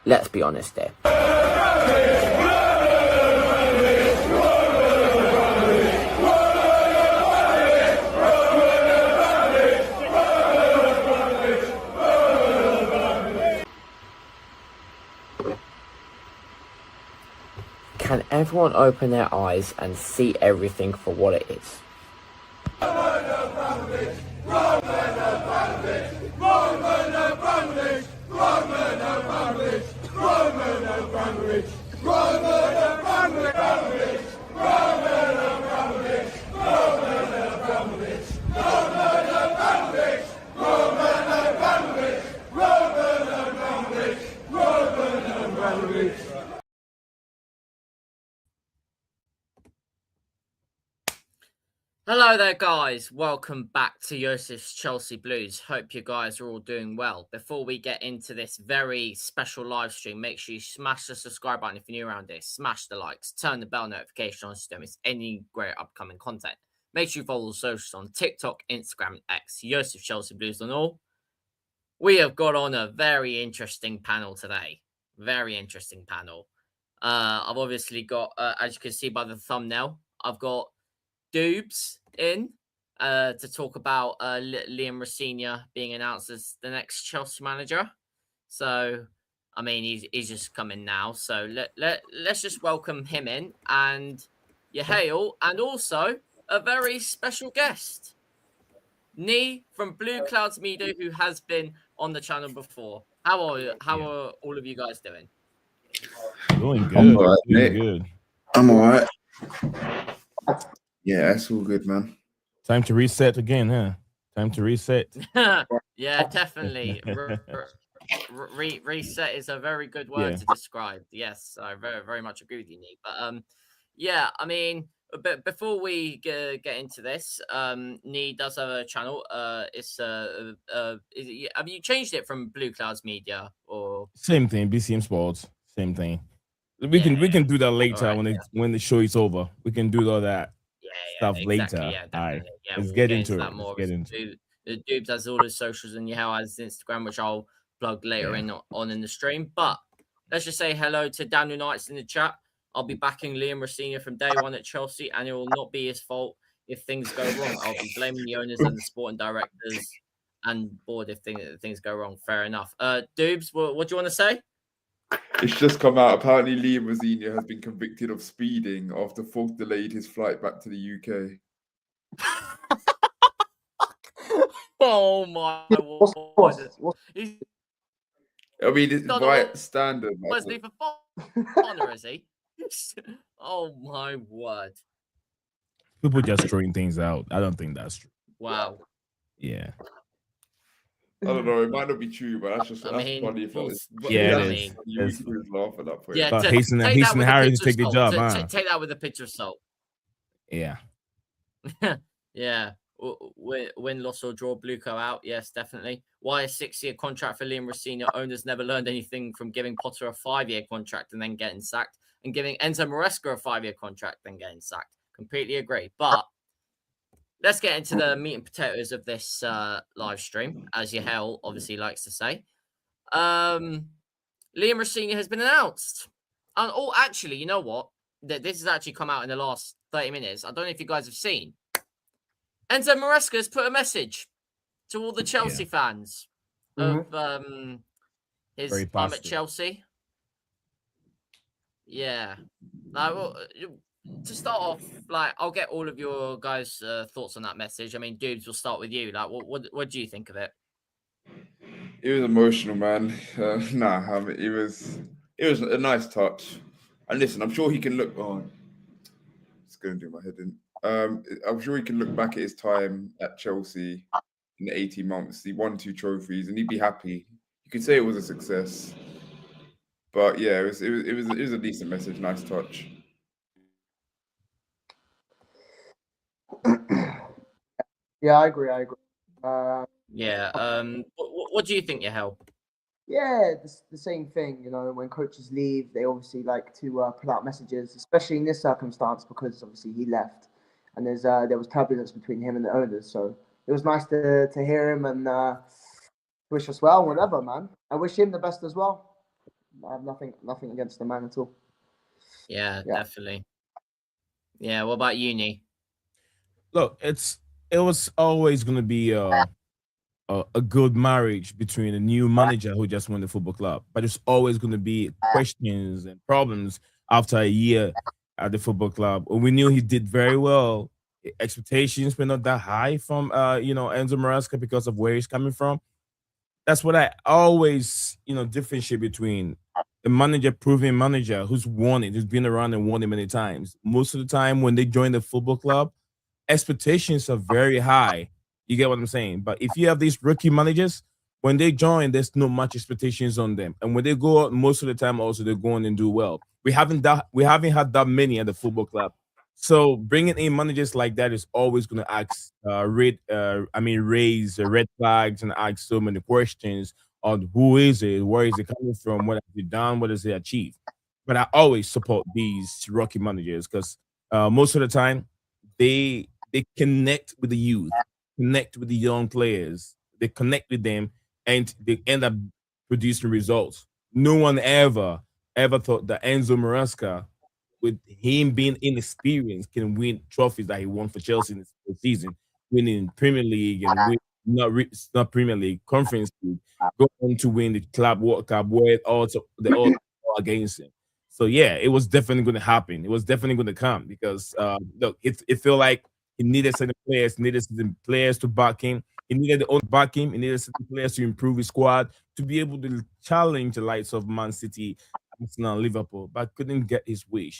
Let's be honest there. Can everyone open their eyes and see everything for what it is? Hello there, guys. Welcome back to Yosef's Chelsea Blues. Hope you guys are all doing well. Before we get into this very special live stream, make sure you smash the subscribe button if you're new around here. Smash the likes, turn the bell notification on so you don't miss any great upcoming content. Make sure you follow the socials on TikTok, Instagram, and X. Yosef Chelsea Blues on all. We have got on a very interesting panel today. Very interesting panel. I've obviously got, as you can see by the thumbnail, I've got Doobs in to talk about Liam Rosenior being announced as the next Chelsea manager. So, I mean, he's just coming now. So let's just welcome him in and Yahail, and also a very special guest, Nee from Blue Clouds Media, who has been on the channel before. How are all of you guys doing? Doing good. I'm all right, Doing mate. good. I'm all right. Yeah, it's all good, man. Time to reset again, huh? Time to reset. Yeah, definitely. Reset is a very good word to describe. Yes, I very, very much agree with you, Nick. But yeah, I mean, but before we get into this, Nee does have a channel. It's have you changed it from Blue Clouds Media or Same thing? BCM Sports, same thing. We can do that later right, when the show is over. We can do all that stuff exactly, later. Yeah, All right, definitely. Yeah, let's we'll get into that it. more. Let's get into it. The Dubes has all his socials and Yahel has Instagram, which I'll plug later on in the stream. But let's just say hello to Daniel Knights in the chat. I'll be backing Liam Rosenior from day one at Chelsea, and it will not be his fault if things go wrong. I'll be blaming the owners and the sporting directors and board if things go wrong. Fair enough. Dubes, what do you want to say? It's just come out. Apparently, Liam Rosenior has been convicted of speeding after Fogg delayed his flight back to the UK. Oh my word! I mean, it's by standard. Was he for honor, is he? Oh my word! People just throwing things out. I don't think that's true. Wow. Yeah. I don't know. It might not be true, but that's just funny. If it is. Laugh at that point. Yeah, but Hasten Harry to take the job, huh? Take that with a pinch of salt. Yeah. Yeah. Win, loss, or draw Bluco out. Yes, definitely. Why a 6-year contract for Liam Rosenior? Owners never learned anything from giving Potter a 5-year contract and then getting sacked, and giving Enzo Maresca a 5-year contract then getting sacked. Completely agree. But let's get into the meat and potatoes of this live stream, as Yahail obviously likes to say. Liam Rosenior has been announced. Oh, actually, you know what? This has actually come out in the last 30 minutes. I don't know if you guys have seen. Enzo Maresca has put a message to all the Chelsea fans of his time at Chelsea. Yeah. To start off, I'll get all of your guys' thoughts on that message. I mean, Dubes, we'll start with you. What do you think of it? It was emotional, man. It was a nice touch. And listen, I'm sure he can look on. It's going to do my head in. I'm sure he can look back at his time at Chelsea in the 18 months. He won 2 trophies, and he'd be happy. You could say it was a success. But yeah, it was a decent message, nice touch. Yeah, I agree. What do you think, Yahail? Yeah, the same thing. You know, when coaches leave, they obviously like to put out messages, especially in this circumstance because obviously he left. and there was turbulence between him and the owners. So it was nice to hear him and wish us well, whatever, man. I wish him the best as well. I have nothing against the man at all. Yeah, Yeah. definitely. Yeah, what about uni? Look, it was always going to be a good marriage between a new manager who just won the football club, but it's always going to be questions and problems after a year at the football club. We knew he did very well. Expectations were not that high from Enzo Maresca because of where he's coming from. That's what I always differentiate between a manager, proven manager who's won it, who's been around and won it many times. Most of the time when they join the football club, expectations are very high. You get what I'm saying? But if you have these rookie managers, when they join, there's not much expectations on them. And when they go out, most of the time also they go on and do well. We haven't had that many at the football club. So bringing in managers like that is always going to raise red flags and ask so many questions on who is it, where is it coming from, what has it done, what has it achieved. But I always support these rookie managers because most of the time they connect with the youth, connect with the young players, they connect with them, and they end up producing results. No one ever thought that Enzo Maresca, with him being inexperienced, can win trophies that he won for Chelsea in the season, winning Premier League and win not Premier League, Conference League, go on to win the Club World Cup, where all against him. So yeah, it was definitely going to happen. It was definitely going to come because look, it felt like he needed certain players to back him. He needed the own back him. He needed certain players to improve his squad to be able to challenge the likes of Man City, Arsenal, Liverpool, but couldn't get his wish.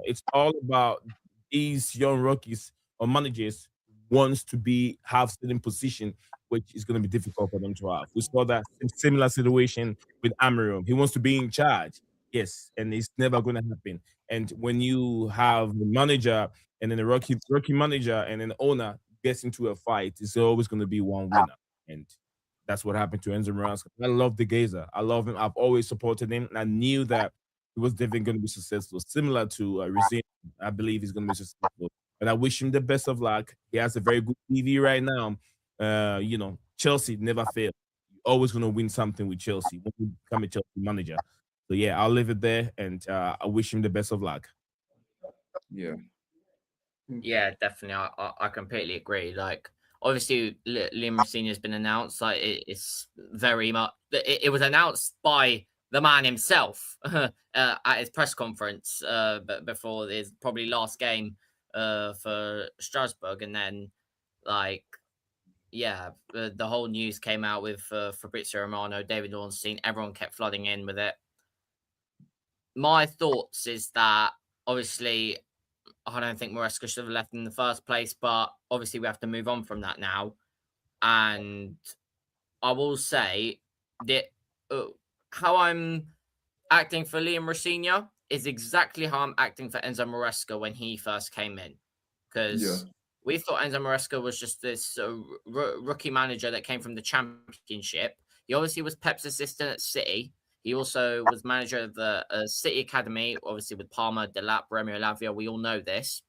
It's all about these young rookies or managers wants to have certain position, which is going to be difficult for them to have. We saw that similar situation with Amarim. He wants to be in charge. Yes, and it's never going to happen. And when you have the manager and then the rookie manager and then the owner gets into a fight, it's always going to be one winner. And that's what happened to Enzo Maresca. I love the Gazer. I love him. I've always supported him. And I knew that he was definitely going to be successful. Similar to Rosenior, I believe he's going to be successful. But I wish him the best of luck. He has a very good TV right now. Chelsea never fail. You're always going to win something with Chelsea when you become a Chelsea manager. So yeah, I'll leave it there, and I wish him the best of luck. Yeah. Yeah, definitely. I completely agree. Like, obviously, Liam Rosenior has been announced. Like, it's very much. It was announced by the man himself at his press conference, but before his probably last game for Strasbourg, and then like, yeah, the whole news came out with Fabrizio Romano, David Ornstein. Everyone kept flooding in with it. My thoughts is that obviously I don't think Maresca should have left in the first place, but obviously we have to move on from that now. And I will say that how I'm acting for Liam Rosenior is exactly how I'm acting for Enzo Maresca when he first came in. Because we thought Enzo Maresca was just this rookie manager that came from the Championship. He obviously was Pep's assistant at City. He also was manager of the City Academy, obviously with Palmer, Delap, Romeo Lavia. We all know this.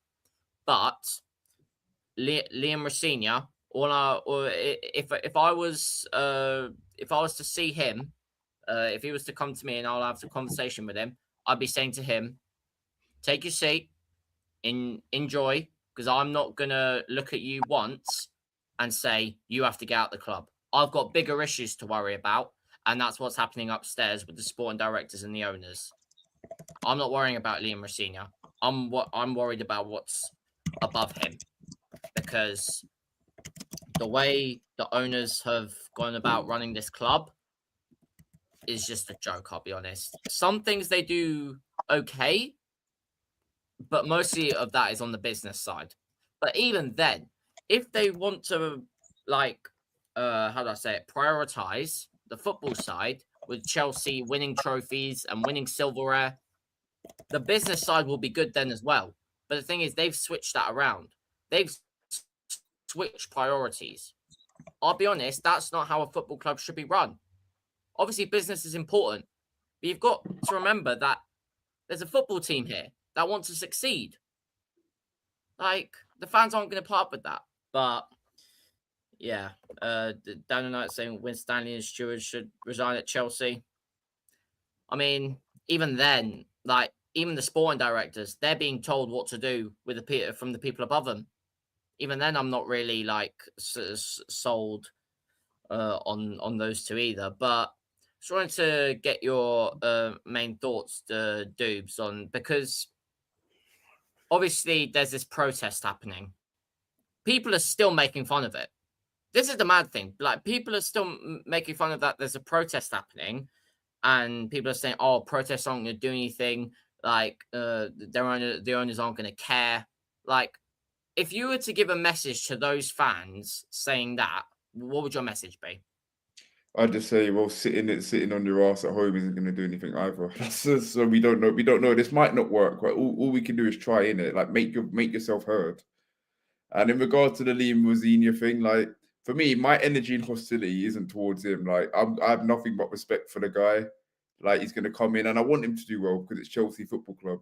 But Liam Rosenior, if I was to see him, if he was to come to me and I'll have a conversation with him, I'd be saying to him, take your seat, enjoy, because I'm not gonna look at you once and say you have to get out the club. I've got bigger issues to worry about, and that's what's happening upstairs with the sporting directors and the owners. I'm not worrying about Liam Rosenior. I'm worried about what's above him, because the way the owners have gone about running this club is just a joke, I'll be honest. Some things they do okay, but mostly of that is on the business side. But even then, if they want to, like, how do I say it, prioritize the football side with Chelsea winning trophies and winning silverware, the business side will be good then as well. But the thing is, they've switched that around. They've switch priorities. I'll be honest, that's not how a football club should be run. Obviously, business is important, but you've got to remember that there's a football team here that wants to succeed. Like the fans aren't going to put up with that. But yeah, down the night saying Win Stanley and Stewart should resign at Chelsea. I mean, even then, like even the sporting directors, they're being told what to do with from the people above them. Even then, I'm not really like sold on those two either. But just wanted to get your main thoughts, Doobs, on because obviously there's this protest happening. People are still making fun of it. This is the mad thing. Like people are still making fun of that. There's a protest happening, and people are saying, "Oh, protests aren't going to do anything. Like the owners aren't going to care." Like, if you were to give a message to those fans saying that, what would your message be? I'd just say, well, sitting on your ass at home isn't going to do anything either. So we don't know. We don't know. This might not work. Right? All we can do is try in it. Like make yourself heard. And in regards to the Liam Rosenior thing, like for me, my energy and hostility isn't towards him. Like I have nothing but respect for the guy. Like he's going to come in, and I want him to do well because it's Chelsea Football Club.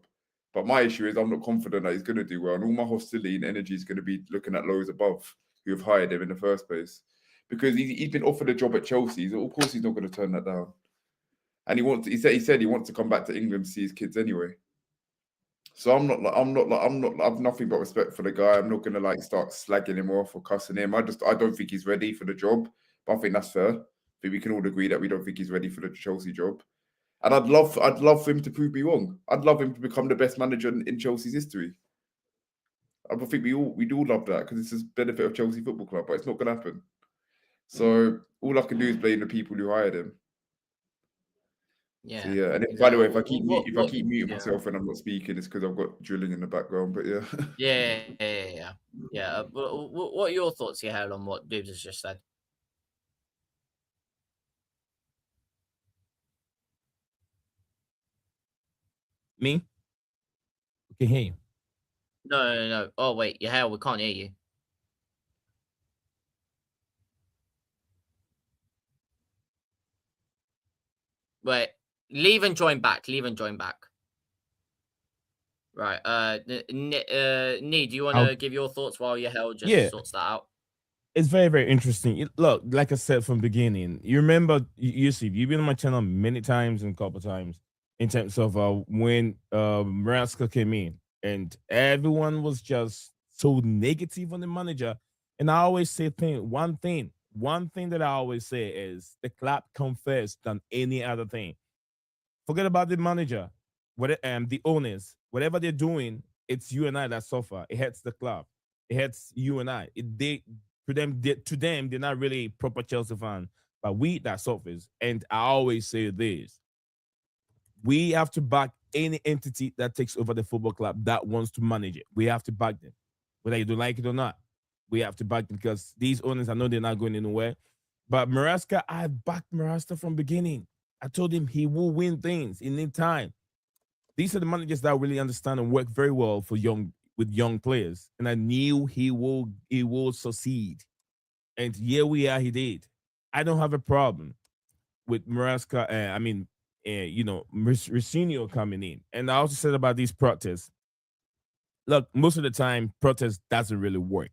But my issue is I'm not confident that he's going to do well, and all my hostility and energy is going to be looking at those above who have hired him in the first place, because he's been offered a job at Chelsea. So of course he's not going to turn that down. And he said he wants to come back to England to see his kids anyway. So I've nothing but respect for the guy. I'm not gonna like start slagging him off or cussing him. I don't think he's ready for the job, but I think that's fair. I think we can all agree that we don't think he's ready for the Chelsea job. And I'd love for him to prove me wrong. I'd love him to become the best manager in Chelsea's history. I think we all love that because it's the benefit of Chelsea Football Club, but it's not gonna happen. So all I can do is blame the people who hired him. Yeah. So yeah, and by the way, if I keep muting myself when I'm not speaking, it's because I've got drilling in the background. But yeah. Yeah. What are your thoughts, Yael, on what Doobs has just said? Me? Okay, hey. No. Oh wait, Yael, we can't hear you. Wait, leave and join back. Right. Nee, do you want to give your thoughts while Yael just sorts that out? It's very, very interesting. Look, like I said from the beginning, you remember, Yusuf, you've been on my channel many times and a couple times in terms of when Maraska came in and everyone was just so negative on the manager. And I always say one thing that I always say is the club comes first than any other thing. Forget about the manager, the owners, whatever they're doing, it's you and I that suffer. It hurts the club. It hurts you and I. To them, they're not really proper Chelsea fan, but we that suffers. And I always say this: we have to back any entity that takes over the football club that wants to manage it. We have to back them, whether you don't like it or not. We have to back them because these owners, I know they're not going anywhere. But Maraska, I backed Maraska from beginning. I told him he will win things in need time. These are the managers that really understand and work very well with young players, and I knew he will succeed. And here we are, he did. I don't have a problem with Maraska. Rosenior coming in, and I also said about these protests. Look, most of the time, protest doesn't really work.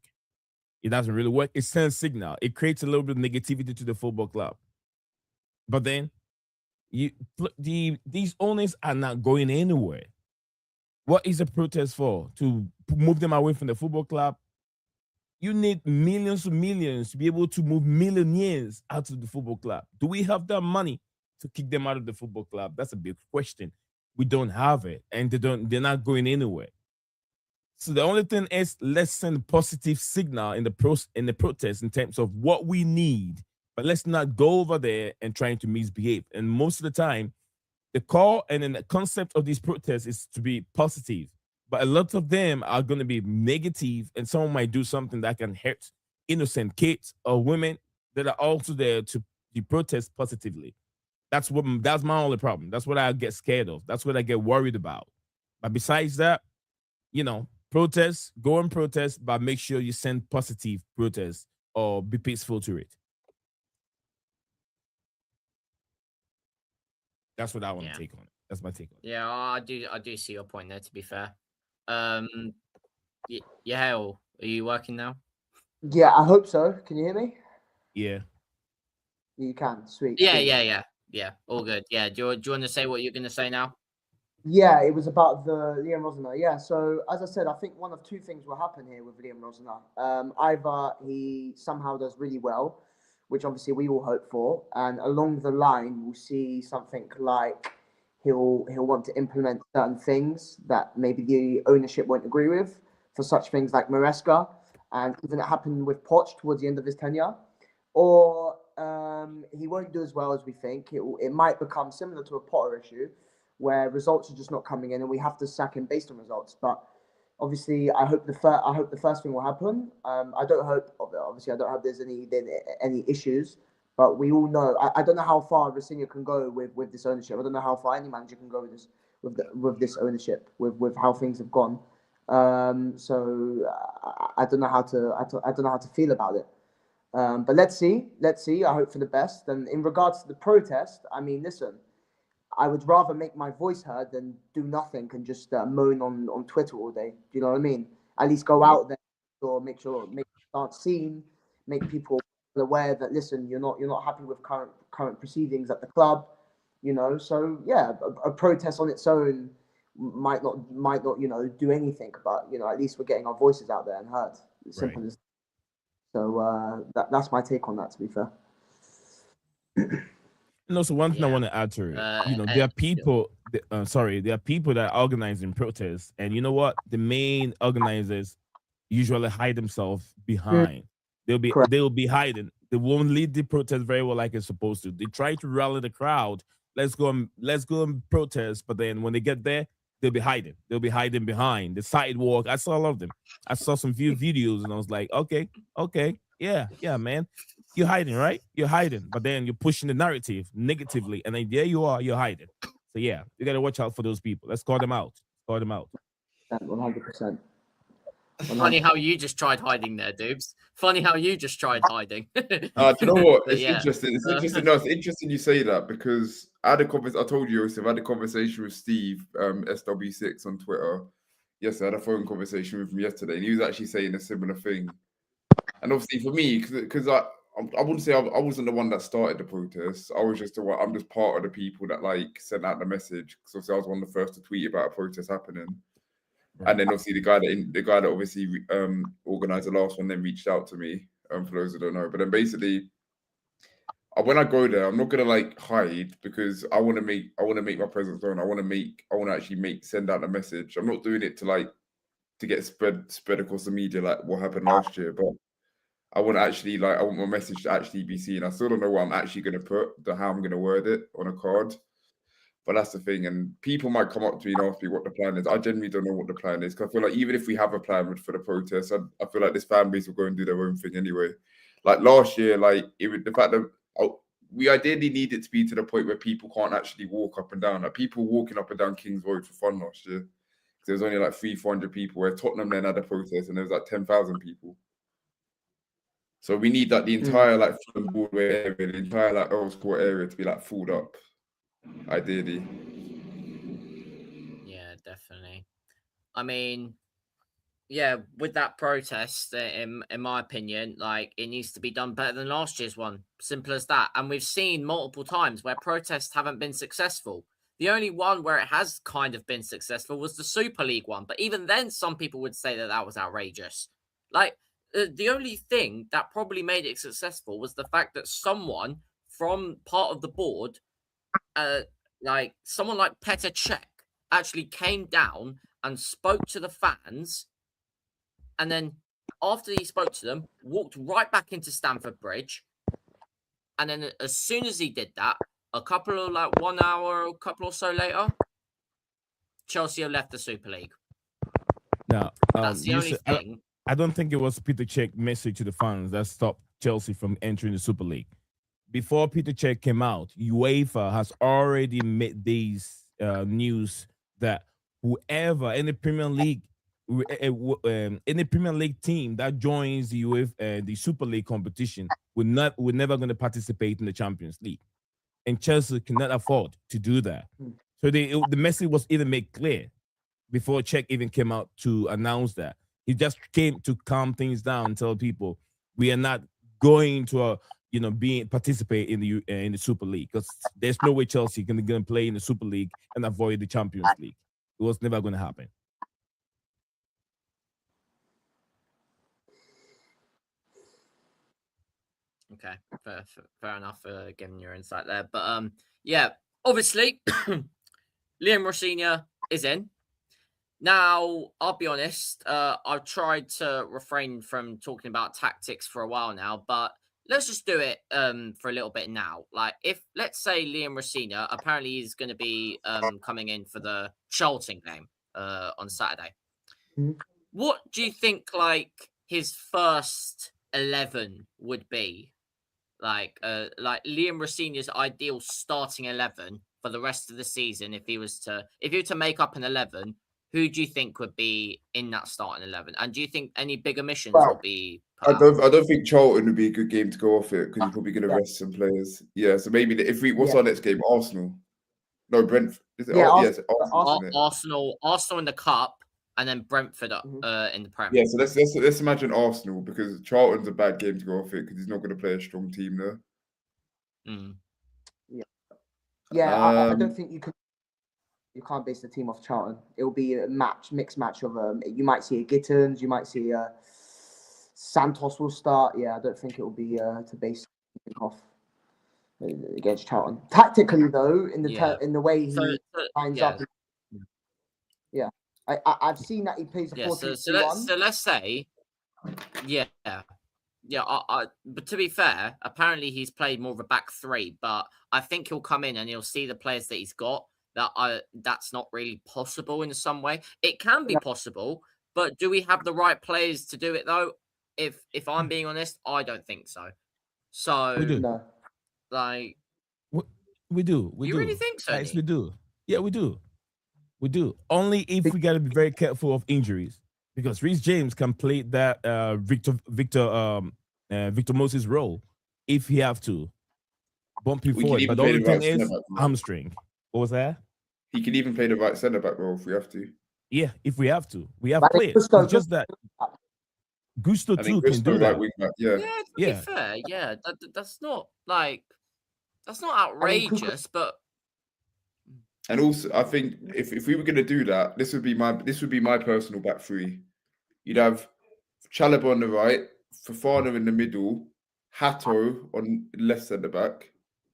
It doesn't really work. It sends signal. It creates a little bit of negativity to the football club. But then these owners are not going anywhere. What is a protest for? To move them away from the football club? You need millions of millions to be able to move millionaires out of the football club. Do we have that money to kick them out of the football club? That's a big question. We don't have it, and they're not going anywhere. So the only thing is, let's send a positive signal in the protest in terms of what we need, but let's not go over there and trying to misbehave. And most of the time, the call and then the concept of these protests is to be positive, but a lot of them are going to be negative, and someone might do something that can hurt innocent kids or women that are also there to protest positively. That's my only problem. That's what I get scared of. That's what I get worried about. But besides that, protest, go and protest, but make sure you send positive protest or be peaceful to it. That's what I want to take on it. That's my take on it. Yeah, I do see your point there, to be fair. Yeah, are you working now? Yeah, I hope so. Can you hear me? Yeah. You can. Sweet. Yeah, Sweet. yeah. All good. Yeah. Do you want to say what you're going to say now? Yeah, it was about the Liam Rosenior. Yeah, so as I said, I think one of two things will happen here with Liam Rosenior. Either he somehow does really well, which obviously we all hope for, and along the line we'll see something like he'll want to implement certain things that maybe the ownership won't agree with, for such things like Maresca, and even it happened with Poch towards the end of his tenure, or he won't do as well as we think. It might become similar to a Potter issue where results are just not coming in and we have to sack him based on results. But obviously, I hope the first thing will happen. I don't hope obviously I don't hope there's any issues. But we all know I don't know how far Rosenior can go with this ownership. I don't know how far any manager can go with this with this ownership with how things have gone. So I don't know how to I don't know how to feel about it. But let's see. Let's see. I hope for the best. And in regards to the protest, I mean, listen, I would rather make my voice heard than do nothing and just moan on Twitter all day. Do you know what I mean? At least go out there or make start seen, make people aware that listen, you're not happy with current proceedings at the club. You know, so yeah, a protest on its own might not do anything, but at least we're getting our voices out there and heard. Right. Simple as so. That's my take on that. To be fair. And also, one thing I Yeah. want to add to it, there are people. There are people that are organizing protests, and you know what? The main organizers usually hide themselves behind. Correct. They'll be hiding. They won't lead the protest very well like it's supposed to. They try to rally the crowd. Let's go and protest. But then when they get there, they'll be hiding. They'll be hiding behind the sidewalk. I saw all of them. I saw some few videos and I was like, okay, yeah, man. You're hiding, right? You're hiding. But then you're pushing the narrative negatively. And then there you are, you're hiding. So yeah, you gotta watch out for those people. Let's call them out. Call them out. 100%. Funny how you just tried hiding there, Dubes. Funny how you just tried hiding. Do you know what? But It's yeah. interesting. It's interesting. No, it's interesting you say that because I had a conversation. I told you, Joseph, I had a conversation with Steve, SW6 on Twitter. Yes, I had a phone conversation with him yesterday, and he was actually saying a similar thing. And obviously, for me, because I wouldn't say I wasn't the one that started the protest. I was just I'm just part of the people that like sent out the message. Because obviously, I was one of the first to tweet about a protest happening. Right. And then obviously the guy that obviously organized the last one then reached out to me. For those who don't know, but then basically, when I go there, I'm not gonna like hide because I want to make my presence known. I want to actually send out a message. I'm not doing it to get spread across the media like what happened last year, but I want my message to actually be seen. I still don't know what I'm actually gonna put, how I'm gonna word it on a card. But that's the thing, and people might come up to me and ask me what the plan is. I genuinely don't know what the plan is because I feel like even if we have a plan for the protest, I feel like this fan base will go and do their own thing anyway. Like last year, like the fact that we ideally need it to be to the point where people can't actually walk up and down. Like people walking up and down King's Road for fun last year. There was only like 300-400 people. Where Tottenham then had a protest and there was like 10,000 people. So we need like the entire like Fulham Broadway area, the entire like Earls Court area to be like filled up. Ideally. Yeah, definitely. I mean, yeah, with that protest, in my opinion, like it needs to be done better than last year's one. Simple as that. And we've seen multiple times where protests haven't been successful. The only one where it has kind of been successful was the Super League one. But even then, some people would say that that was outrageous. Like, the only thing that probably made it successful was the fact that someone from part of the board, like someone like Petr Cech, actually came down and spoke to the fans, and then after he spoke to them, walked right back into Stamford Bridge, and then as soon as he did that, a couple or so later, Chelsea have left the Super League. Now, That's the only thing. I don't think it was Peter Cech's message to the fans that stopped Chelsea from entering the Super League. Before Peter Cech came out, UEFA has already made these news that whoever in the Premier League, in the Premier League team that joins the UEFA, the Super League competition, we're never going to participate in the Champions League, and Chelsea cannot afford to do that. So the message was even made clear before Cech even came out to announce that. He just came to calm things down and tell people we are not going to participate in the Super League, because there's no way Chelsea can gonna play in the Super League and avoid the Champions League. It was never going to happen. Okay, fair enough for giving your insight there. But yeah, obviously, Liam Rosenior is in. Now, I'll be honest, I've tried to refrain from talking about tactics for a while now, but let's just do it for a little bit now. Like, if, let's say, Liam Rosenior, apparently he's going to be coming in for the Charlton game on Saturday. Mhm. What do you think, like, his first 11 would be? Like Liam Rosenior's ideal starting 11 for the rest of the season, if you were to make up an 11, who do you think would be in that starting 11? And do you think any big omissions will be put out? I don't think Charlton would be a good game to go off it, because you're probably going to rest some players. Yeah, so maybe what's our next game? Arsenal. No, Brentford. Is it? Yeah, Yes, Arsenal, isn't it? Arsenal in the cup, and then Brentford in the Premier. Yeah, so let's imagine Arsenal, because Charlton's a bad game to go off it, because he's not going to play a strong team there. Mm. Yeah, I don't think you can't base the team off Charlton. It will be a mixed match of you might see a Gittins, you might see Santos will start. Yeah, I don't think it will be to base off against Charlton. Tactically, though, in the way he lines up. Yeah, I've seen that he plays a 4-2-3-1. So let's say, yeah. But to be fair, apparently he's played more of a back three. But I think he'll come in and he'll see the players that he's got. That's not really possible in some way. It can be possible, but do we have the right players to do it though? If I'm being honest, I don't think so. So We do. No. Like we do. You really think so? Yes, we do. Yeah, we do. We do. Only if we got to be very careful of injuries, because Reece James can play that Victor Moses role if he have to bump you forward. But the only thing is hamstring. What was that? He can even play the right centre back role if we have to. Yeah, if we have to. We have players. It's just that Gusto too can do that. Yeah, to be fair, yeah, that's not outrageous, but. And also, I think if we were going to do that, this would be my personal back three. You'd have Chalobah on the right, Fofana in the middle, Hato on left centre back,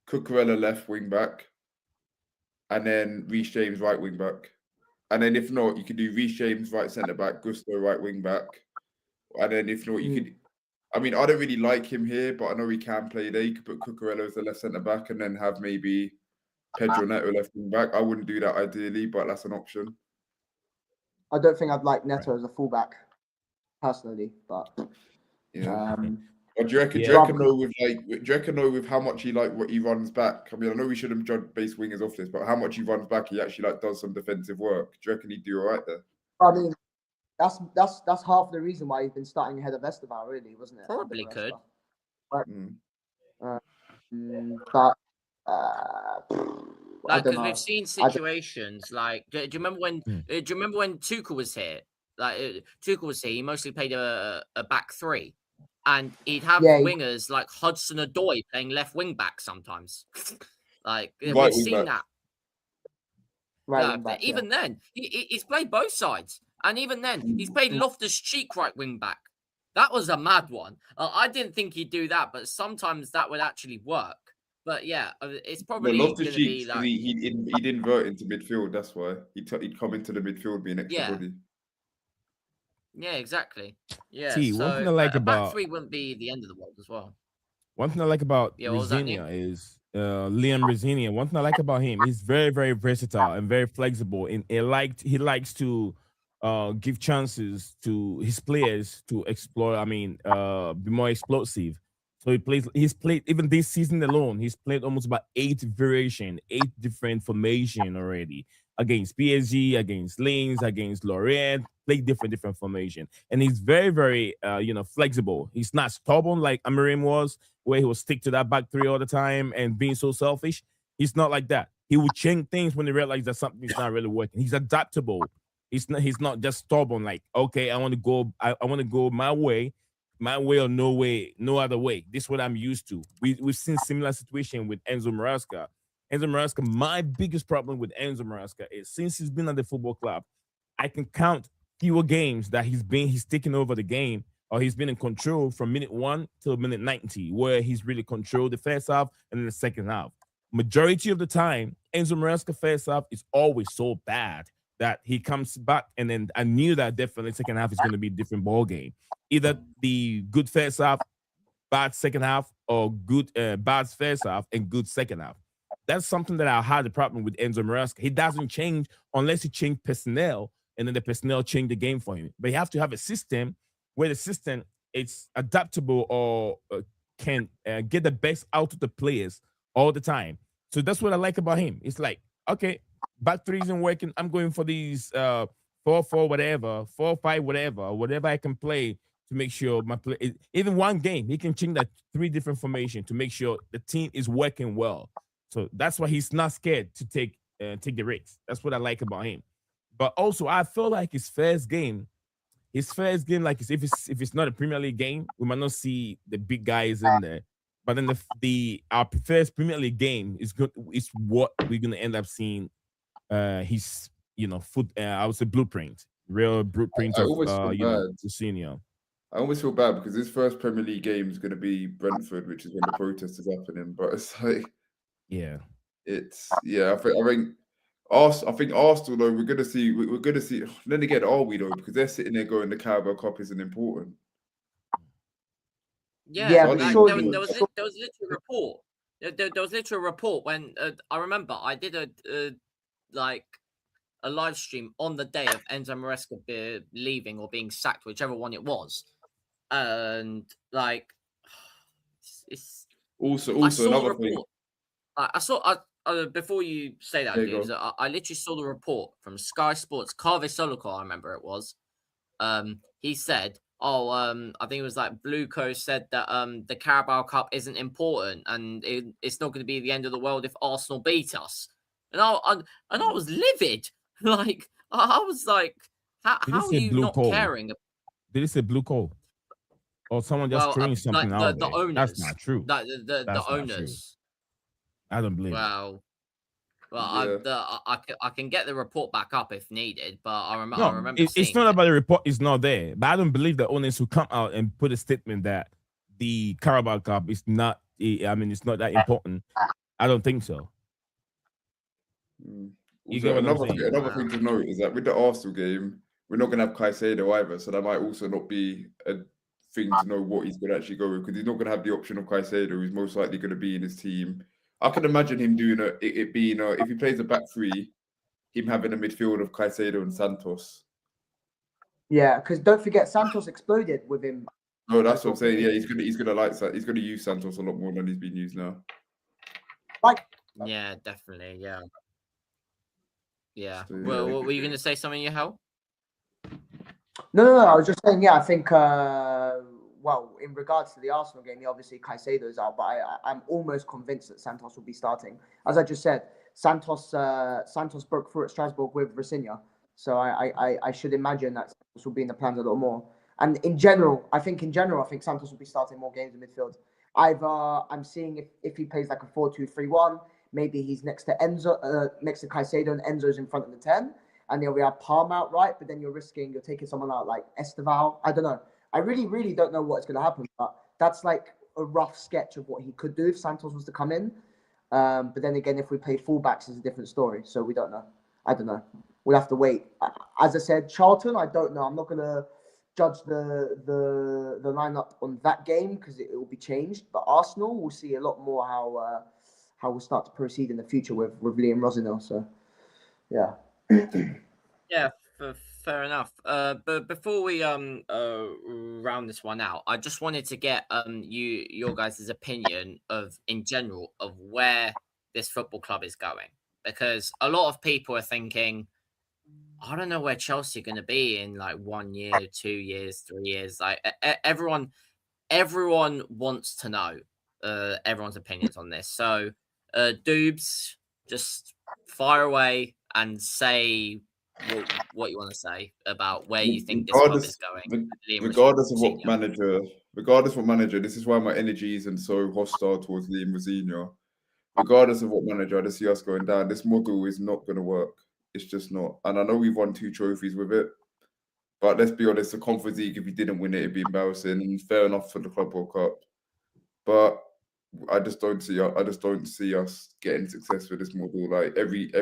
Cucurella left wing back, and then Reece James right wing back. And then if not, you could do Reece James right centre back, Gusto right wing back, and then if not, you could. I mean, I don't really like him here, but I know he can play there. You could put Cucurella as the left centre back, and then have maybe Pedro Neto left wing back. I wouldn't do that ideally, but that's an option. I don't think I'd like Neto as a fullback personally, but yeah. But do you reckon though with how much he what he runs back? I mean, I know we shouldn't judge base wingers off this, but how much he runs back, he actually does some defensive work. Do you reckon he'd do all right there? I mean, that's half the reason why he's been starting ahead of Esteban, really, wasn't it? Probably could. But, because we've seen situations like. Do you remember when? Do you remember when Tuchel was here? Tuchel was here. He mostly played a back three, and he'd have wingers like Hudson-Odoi playing left wing back sometimes. We've seen that. Right. Even then, he's played both sides, and even then, he's played Loftus-Cheek right wing back. That was a mad one. I didn't think he'd do that, but sometimes that would actually work. But yeah, it's probably going to be like he'd invert into midfield. That's why he'd come into the midfield being extra body. Yeah, exactly. Yeah. See, so one thing I like about back three wouldn't be the end of the world as well. One thing I like about Rosenior is Liam Rosenior. One thing I like about him, he's very, very versatile and very flexible. And he likes to give chances to his players to explore. I mean, be more explosive. So he's played even this season alone. He's played almost about 8 different formation already against PSG, against Lens, against Lorient. Played different formation, and he's very, very flexible. He's not stubborn like Amorim was, where he will stick to that back three all the time and being so selfish. He's not like that. He will change things when he realizes that something's not really working. He's adaptable. He's not just stubborn. Like, okay, I want to go. I want to go my way or no way, no other way. This is what I'm used to. We've seen similar situation with Enzo Maresca. Enzo Maresca. My biggest problem with Enzo Maresca is since he's been at the football club, I can count fewer games that he's taken over the game or he's been in control from minute 1 till minute 90, where he's really controlled the first half and then the second half. Majority of the time, Enzo Maresca first half is always so bad that he comes back, and then I knew that definitely second half is going to be a different ball game. Either the good first half, bad second half, or good bad first half and good second half. That's something that I had a problem with Enzo Maresca. He doesn't change unless he change personnel, and then the personnel change the game for him. But you have to have a system where the system it's adaptable or can get the best out of the players all the time. So that's what I like about him. It's like, okay, back three isn't working. I'm going for these 4-4 whatever, 4-5 whatever I can play to make sure my play. Even one game, he can change that 3 different formation to make sure the team is working well. So that's why he's not scared to take the risks. That's what I like about him. But also, I feel like his first game, like if it's not a Premier League game, we might not see the big guys in there. But then our first Premier League game is good. Is what we're gonna end up seeing. His I would say real blueprint I of always feel bad. Rosenior. I always feel bad because his first Premier League game is going to be Brentford, which is when the protest is happening. But it's like, Yeah. I think Arsenal though we're gonna see. We're gonna see. Then again, are we though? Because they're sitting there going, the Carabao Cup isn't important. Yeah, but like, surely, there was literally a report. There was literally a report when I remember I did a live stream on the day of Enzo Maresca leaving or being sacked, whichever one it was, and like it's Also, I saw the another thing. report. I saw before you say that, There you dudes, go. I literally saw the report from Sky Sports. Carve Solico, I remember it was. He said, I think it was like Blueco said that the Carabao Cup isn't important and it's not going to be the end of the world if Arsenal beat us. And I was livid. Like I was like, Did he how are say you blue not coal? caring? Did he say blue coal? Or someone just Well, throwing like something out the there? owners, That's not true. the That's not true. owners. I don't believe it. Well, Yeah. I can get the report back up if needed, but I remember No, it's seeing not it. about the report. It's not there. But I don't believe the owners who come out and put a statement that the Carabao Cup is not. It's not that important. I don't think so. You get Also, what I'm saying? another thing to note is that with the Arsenal game, we're not going to have Caicedo either, so that might also not be a thing to know what he's going to actually go with, because he's not going to have the option of Caicedo, who's most likely going to be in his team. I can imagine him doing it being if he plays a back three, him having a midfield of Caicedo and Santos. Yeah, because don't forget Santos exploded with him. No, that's what I'm saying. Yeah, he's gonna like that. He's gonna use Santos a lot more than he's been used now. Yeah, definitely. Yeah. Yeah. So, Well, were you going to say something, Yahel? No. I was just saying. Yeah, I think. Well, in regards to the Arsenal game, obviously Caicedo's out, but I'm almost convinced that Santos will be starting. As I just said, Santos broke through at Strasbourg with Rosenior, so I should imagine that Santos will be in the plans a little more. And in general, I think Santos will be starting more games in midfield. I'm seeing if he plays like a 4-2-3-1, maybe he's next to Caicedo, and Enzo's in front of the 10, and then we have Palm out right, but then you're taking someone out like Esteval. I don't know. I really, really don't know what's going to happen, but that's like a rough sketch of what he could do if Santos was to come in. But then again, if we play fullbacks, it's a different story. So we don't know. I don't know. We'll have to wait. As I said, Charlton, I don't know. I'm not going to judge the lineup on that game because it will be changed. But Arsenal, we'll see a lot more how we'll start to proceed in the future with Liam Rosenior. So, yeah. Yeah, fair enough. But before we round this one out, I just wanted to get your guys' opinion in general of where this football club is going, because a lot of people are thinking, I don't know where Chelsea are going to be in like 1 year, 2 years, 3 years. Like everyone wants to know everyone's opinions on this. So, Doobs, just fire away and say what you want to say about where you think this club is going. Regardless of what manager, this is why my energy isn't so hostile towards Liam Rosenior. Regardless of what manager, I just see us going down. This model is not going to work. It's just not. And I know we've won 2 trophies with it, but let's be honest, the Conference League, if we didn't win it, it'd be embarrassing. And fair enough for the Club World Cup, but I just don't see us getting success with this model. Like every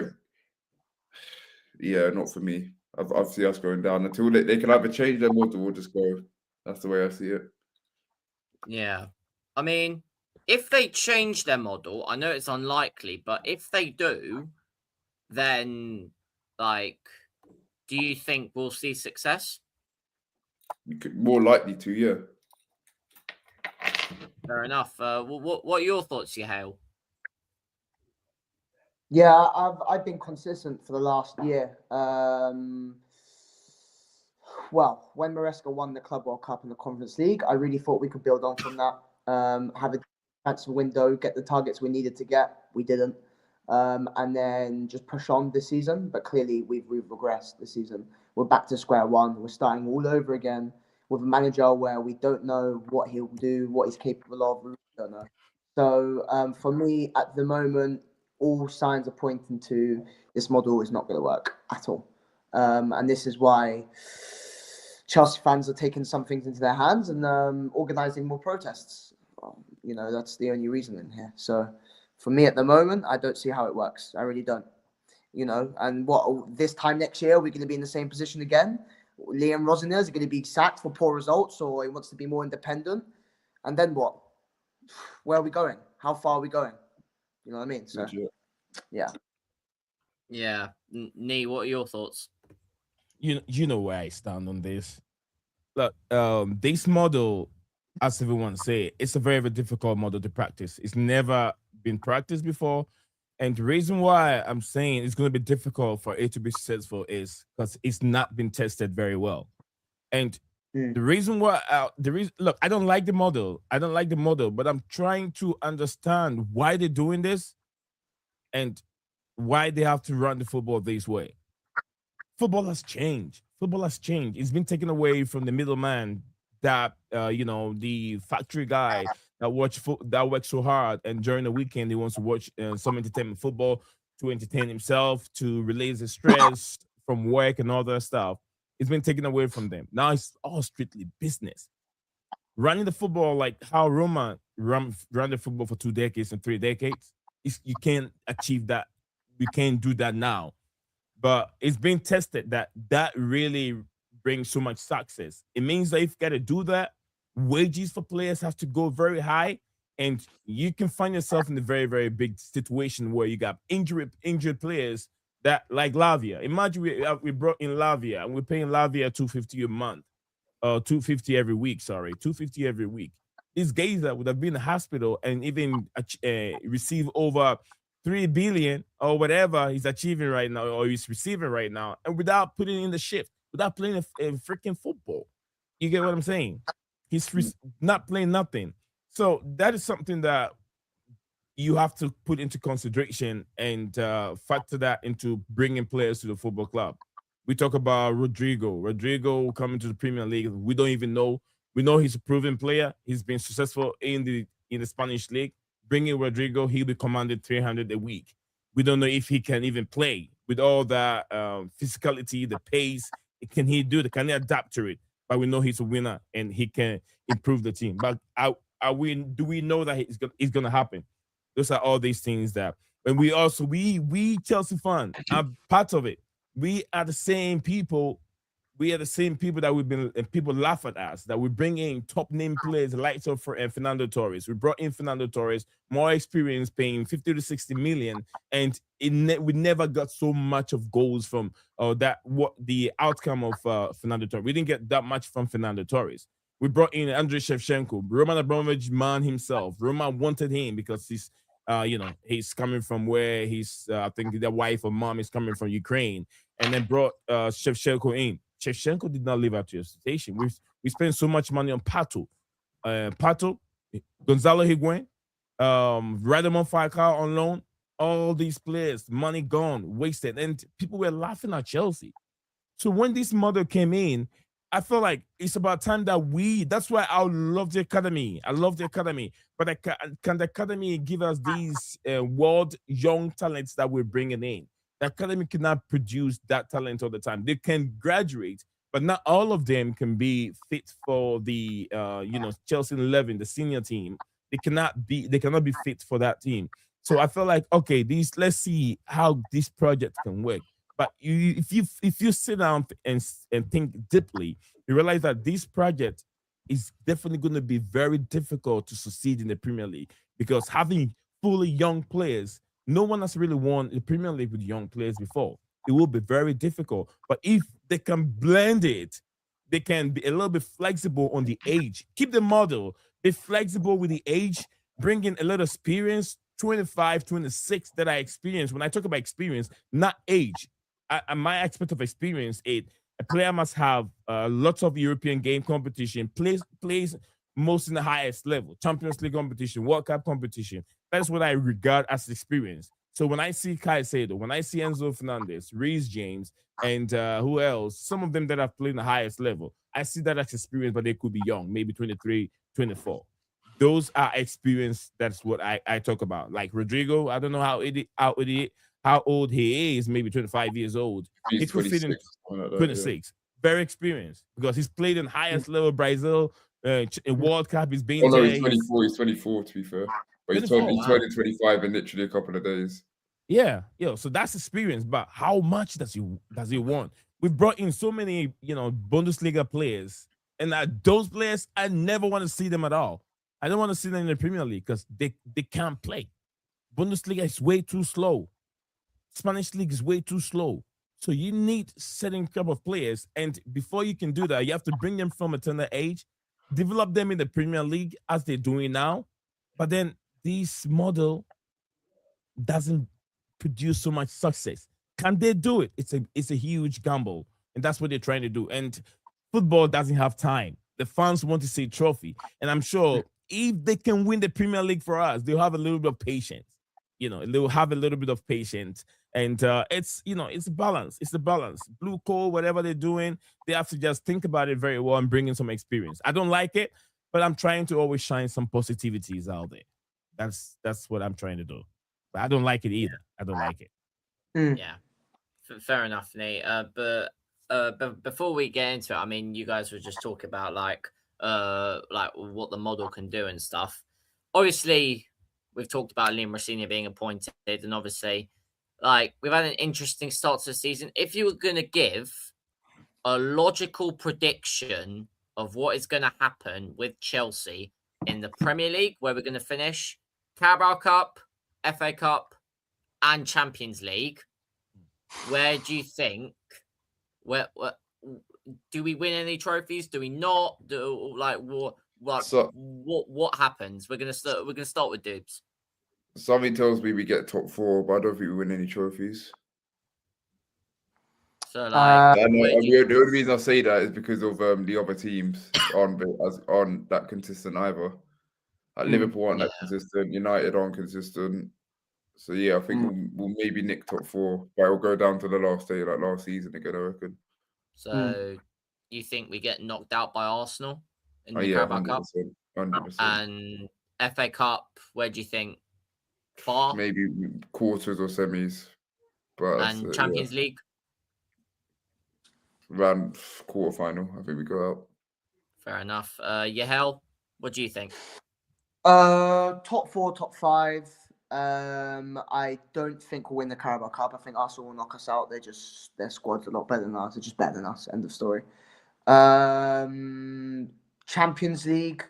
yeah, not for me. I see us going down until they can either change their model or just go. That's the way I see it. Yeah. I mean, if they change their model, I know it's unlikely, but if they do, then like, do you think we'll see success? More likely to, yeah. Fair enough. What are your thoughts, Yahail? Yeah, I've been consistent for the last year. Well, when Maresca won the Club World Cup and the Conference League, I really thought we could build on from that. Have a transfer window, get the targets we needed to get. We didn't. And then just push on this season. But clearly, we've regressed this season. We're back to square one. We're starting all over again with a manager where we don't know what he'll do, what he's capable of. We don't know. So for me, at the moment, all signs are pointing to this model is not going to work at all. And this is why Chelsea fans are taking some things into their hands and organising more protests. You know, that's the only reason in here. So for me at the moment, I don't see how it works. I really don't. You know, and what this time next year, we're going to be in the same position again. Liam Rosenior is going to be sacked for poor results, or he wants to be more independent. And then what? Where are we going? How far are we going? You know what I mean? So, yeah. Yeah. Nee, what are your thoughts? You know where I stand on this. Look, this model, as everyone say, it's a very, very difficult model to practice. It's never been practiced before. And the reason why I'm saying it's going to be difficult for it to be successful is because it's not been tested very well. And the reason why, look, I don't like the model. But I'm trying to understand why they're doing this and why they have to run the football this way. Football has changed. It's been taken away from the middleman that, the factory guy that works so hard, and during the weekend he wants to watch some entertainment football to entertain himself, to release his stress from work and all that stuff. It's been taken away from them. Now it's all strictly business. Running the football like how Roma ran the football for 2 decades and 3 decades, you can't achieve that. We can't do that now. But it's been tested that really brings so much success. It means that if you got to do that, wages for players have to go very high, and you can find yourself in a very, very big situation where you got injured players that, like Lavia. Imagine we brought in Lavia and we're paying Lavia $250 a month, $250 every week. Sorry, $250 every week. These guys that would have been in the hospital and even receive over 3 billion or whatever he's achieving right now, or he's receiving right now, and without putting in the shift, without playing a freaking football. You get what I'm saying? He's not playing nothing. So that is something that you have to put into consideration and factor that into bringing players to the football club. We talk about Rodrigo coming to the Premier League. We don't even know. We know he's a proven player. He's been successful in the Spanish league. Bringing Rodrigo, he'll be commanded 300 a week. We don't know if he can even play with all that physicality, the pace. Can he do it? Can he adapt to it? But we know he's a winner and he can improve the team. But do we know that it's going to happen? Those are all these things that, and we Chelsea fans are part of it. We are the same people. We are the same people that we've been, and people laugh at us, that we bring in top name players like Fernando Torres. We brought in Fernando Torres, more experience, paying 50 to 60 million, and we never got so much of goals from the outcome of Fernando Torres. We didn't get that much from Fernando Torres. We brought in Andriy Shevchenko, Roman Abramovich man himself. Roman wanted him because he's coming from where I think their wife or mom is coming from Ukraine, and then brought Shevchenko in. Shevchenko did not live up to your expectation. We spent so much money on Pato, Gonzalo Higuain, Radamon Falcao on loan. All these players, money gone, wasted, and people were laughing at Chelsea. So when this model came in, I feel like it's about time that that's why I love the academy. I love the academy. But can the academy give us these world young talents that we're bringing in? The academy cannot produce that talent all the time. They can graduate, but not all of them can be fit for the Chelsea 11, the senior team. They cannot be fit for that team. So I feel like, okay, let's see how this project can work. But if you sit down and think deeply, you realize that this project is definitely going to be very difficult to succeed in the Premier League, because having fully young players, no one has really won the Premier League with young players before. It will be very difficult. But if they can blend it, they can be a little bit flexible on the age. Keep the model, be flexible with the age, bring in a little experience. 25, 26 that I experienced. When I talk about experience, not age. My aspect of experience, a player must have lots of European game competition, plays most in the highest level, Champions League competition, World Cup competition. That's what I regard as experience. So when I see Caicedo, when I see Enzo Fernandez, Reece James, and who else, some of them that have played in the highest level, I see that as experience, but they could be young, maybe 23, 24. Those are experience. That's what I talk about. Like Rodrigo, I don't know how old he is, maybe 25 years old. He He's could fit 26, in something like that, 26. Very experienced because he's played in highest level Brazil. In World Cup, he's Oh been no, there. he's 24. He's 24 to be fair, but 24. he's turning 25 in literally a couple of days. Yeah, so that's experience. But how much does he want? We've brought in so many, Bundesliga players, and those players, I never want to see them at all. I don't want to see them in the Premier League because they can't play. Bundesliga is way too slow. Spanish league is way too slow. So you need certain type of players, and before you can do that, you have to bring them from a tender age, develop them in the Premier League as they're doing now. But then this model doesn't produce so much success. Can they do it? It's a huge gamble, and that's what they're trying to do. And football doesn't have time. The fans want to see trophy, and I'm sure if they can win the Premier League for us, they'll have a little bit of patience. They'll have a little bit of patience, and it's a balance. It's a balance. Blue coal, whatever they're doing, they have to just think about it very well and bring in some experience. I don't like it, but I'm trying to always shine some positivities out there. That's what I'm trying to do. But I don't like it either. I don't like it. Yeah, fair enough, Nate. But before we get into it, I mean, you guys were just talking about like what the model can do and stuff. Obviously, we've talked about Liam Rosenior being appointed, and obviously, like we've had an interesting start to the season. If you were going to give a logical prediction of what is going to happen with Chelsea in the Premier League, where we're going to finish, Carabao Cup, FA Cup, and Champions League, where do you think? Where do we win any trophies? Do we not? What happens? We're gonna start with Dubes. Something tells me we get top 4, but I don't think we win any trophies. So the only reason I say that is because of the other teams aren't that consistent either. Liverpool aren't that consistent. United aren't consistent. So yeah, I think we'll maybe nick top 4, but it'll go down to the last day, like last season again, I reckon. So you think we get knocked out by Arsenal in the yeah, Carabao Cup? 100%. And FA Cup, where do you think? Far? Maybe quarters or semis. And Champions League? Around quarterfinal, I think we go out. Fair enough. Yahel, what do you think? Top 4, top 5. I don't think we'll win the Carabao Cup. I think Arsenal will knock us out. Their squad's a lot better than us. They're just better than us. End of story. Champions League.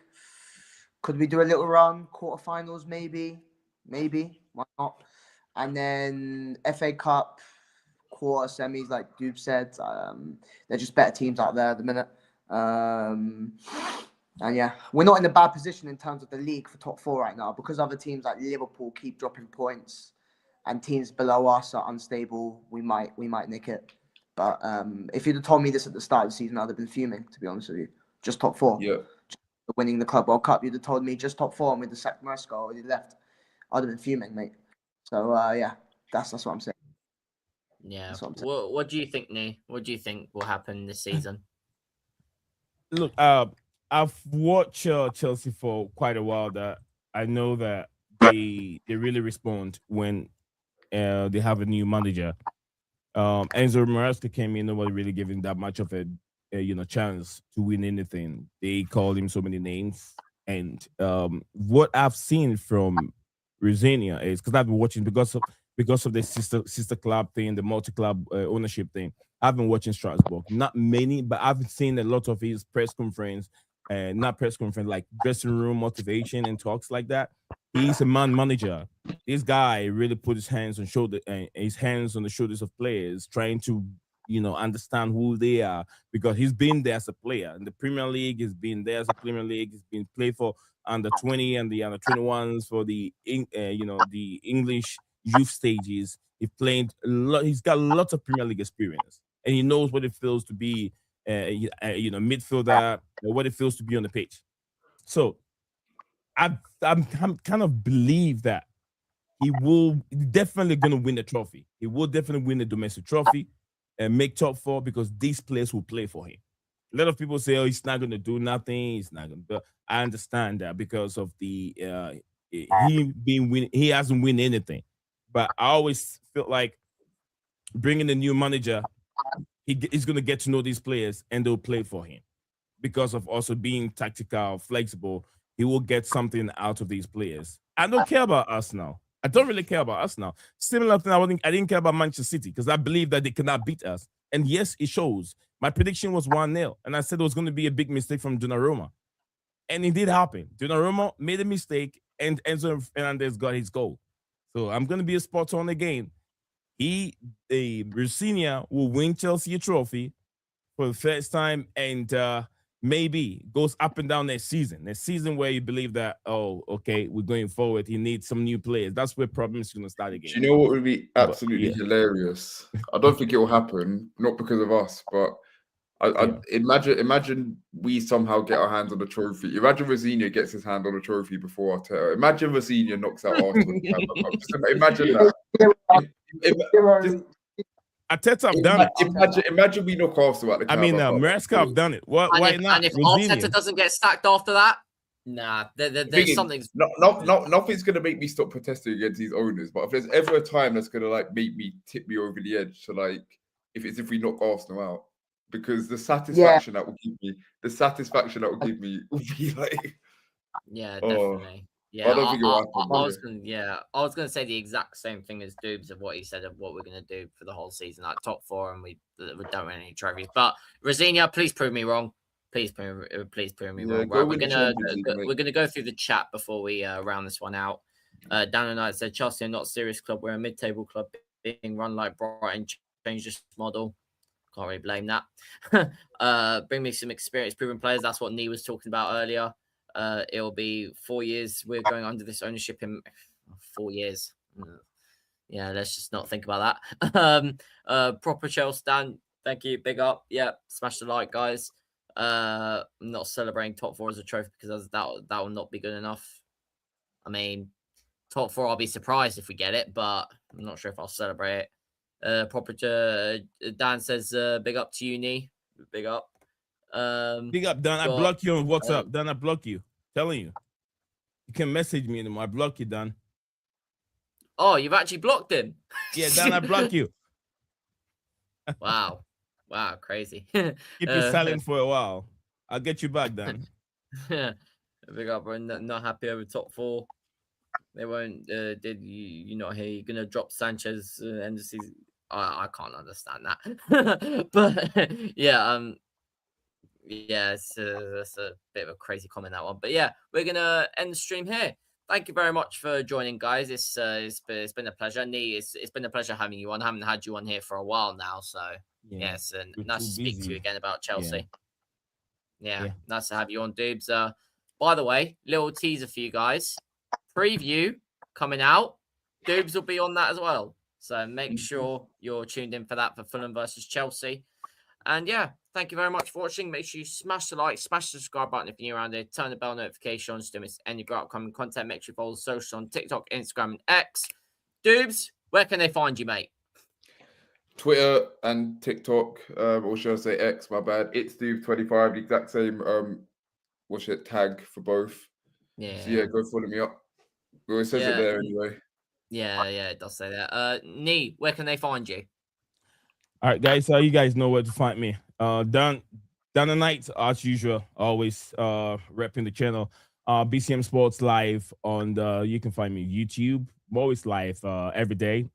Could we do a little run? Quarterfinals, maybe. Why not? And then FA Cup, quarter, semis, like Dube said. They're just better teams out there at the minute. And yeah, we're not in a bad position in terms of the league for top 4 right now, because other teams like Liverpool keep dropping points and teams below us are unstable. We might nick it. But if you'd have told me this at the start of the season, I'd have been fuming, to be honest with you. Just top 4. Yeah. Winning the Club World Cup, you'd have told me just top 4 and with the sacked Maresca already left. I'd have been fuming, mate. So yeah, that's what I'm saying. Yeah. That's what I'm saying. What do you think, Nee? What do you think will happen this season? Look, I've watched Chelsea for quite a while. That I know that they really respond when they have a new manager. Enzo Maresca came in, nobody really gave him that much of a chance to win anything. They called him so many names, and what I've seen from Rosenior is because I've been watching because of the sister club thing, the multi club ownership thing. I've been watching Strasbourg, not many, but I've seen a lot of his press conference, not press conference, like dressing room motivation and talks like that. He's a man manager. This guy really put his hands on the shoulders of players, trying to understand who they are because he's been there as a player in the Premier League. He's been there as a Premier League. He's been played for under 20 and the under 21s for the English youth stages. He played a lot. He's got lots of Premier League experience, and he knows what it feels to be midfielder, what it feels to be on the pitch. So I'm kind of believe that he will definitely going to win the trophy. He will definitely win the domestic trophy and make top 4 because these players will play for him. A lot of people say, "Oh, he's not going to do nothing. He's not going to." I understand that because of the he being win. He hasn't win anything, but I always felt like bringing a new manager, he's going to get to know these players and they'll play for him because of also being tactical, flexible. He will get something out of these players. I don't care about us now. I don't really care about us now. Similar thing, I didn't care about Manchester City because I believe that they cannot beat us. And yes, it shows. My prediction was 1-0, and I said it was going to be a big mistake from Donnarumma. And it did happen. Donnarumma made a mistake, and Enzo Fernandez got his goal. So I'm going to be a spot on again. Rosenior will win Chelsea a trophy for the first time, and maybe goes up and down next season. Next season where you believe that, oh, okay, we're going forward. He needs some new players. That's where problems are going to start again. Do you know what would be absolutely hilarious? I don't think it will happen, not because of us, but I imagine we somehow get our hands on the trophy. Imagine Rosenior gets his hand on the trophy before Arteta. Imagine Rosenior knocks out Arsenal. Just imagine that. Arteta have done it. Imagine we knock Arsenal out the I mean, Maresca have done it. Why not? And if Arteta doesn't get sacked after that, nah, there's something. Nothing's gonna make me stop protesting against these owners. But if there's ever a time that's gonna like tip me over the edge to like, if we knock Arsenal out, because the satisfaction that will give me will be like, yeah, definitely. Yeah, I was gonna say the exact same thing as Doobs of what he said of what we're gonna do for the whole season, like top 4, and we don't win any trophies. But Rosenior, please prove me wrong. Please prove me wrong. Right, we're gonna go through the chat before we round this one out. Dan and I said Chelsea are not a serious club. We're a mid-table club being run like Brighton. Change this model. Can't really blame that. Bring me some experience proven players. That's what Nee was talking about earlier. It'll be 4 years. We're going under this ownership in 4 years. Yeah, let's just not think about that. Proper Chelsea stand. Thank you. Big up. Yeah, smash the like, guys. I'm not celebrating top 4 as a trophy because that will not be good enough. I mean, top 4, I'll be surprised if we get it, but I'm not sure if I'll celebrate it. Proper Dan says, big up to you, Nee. Big up. Big up, Dan. I block you on WhatsApp. Dan, I block you. Telling you. You can message me anymore. I block you, Dan. Oh, you've actually blocked him. Yeah, Dan, I block you. Wow, crazy. Keep you silent for a while. I'll get you back, Dan. Big up, bro. Not happy over top 4. They won't. Did you not hear? You're gonna drop Sanchez end of season. I can't understand that. But yeah, yeah, that's a bit of a crazy comment, that one. But yeah, we're gonna end the stream here. Thank you very much for joining, guys. It's been a pleasure. Nee, it's been a pleasure having you on. I haven't had you on here for a while now, so yes, and nice to speak to you again about Chelsea. Yeah, nice to have you on, Doobs. By the way, little teaser for you guys. Preview coming out. Doobs will be on that as well. So make sure you're tuned in for that for Fulham versus Chelsea. And yeah, thank you very much for watching. Make sure you smash the like, smash the subscribe button if you're new around here. Turn the bell notifications to miss any great upcoming content. Make sure you follow the socials on TikTok, Instagram, and X. Doobs, where can they find you, mate? Twitter and TikTok, or should I say X? My bad. It's Steve25, the exact same tag for both. Yeah. So yeah, go follow me up. Well, it says it there anyway. Yeah, it does say that. Nee, where can they find you? All right, guys. So you guys know where to find me. Down the night as usual. Always repping the channel. BCM Sports Live on the. You can find me YouTube. I'm always live every day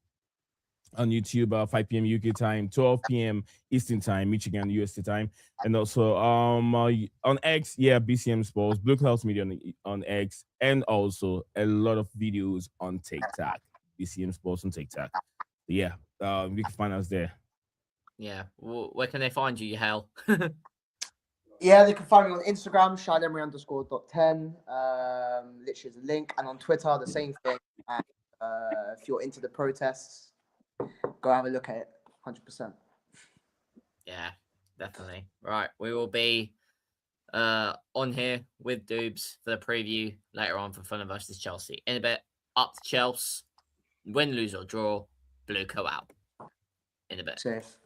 on YouTube, 5 p.m. UK time, 12 p.m. Eastern time, Michigan, UST time, and also on X, BCM Sports, Blue Clouds Media on X, and also a lot of videos on TikTok, BCM Sports on TikTok. You can find us there. Yeah, where can they find you, hell? Yeah, they can find me on Instagram, shinemery_.10. Literally is a link, and on Twitter, the same thing. And if you're into the protests, go have a look at it. 100%. Yeah, definitely. Right, we will be on here with Doobs for the preview later on for Fulham versus Chelsea. In a bit, up to Chelsea. Win, lose or draw, Blue Co out. In a bit. Safe.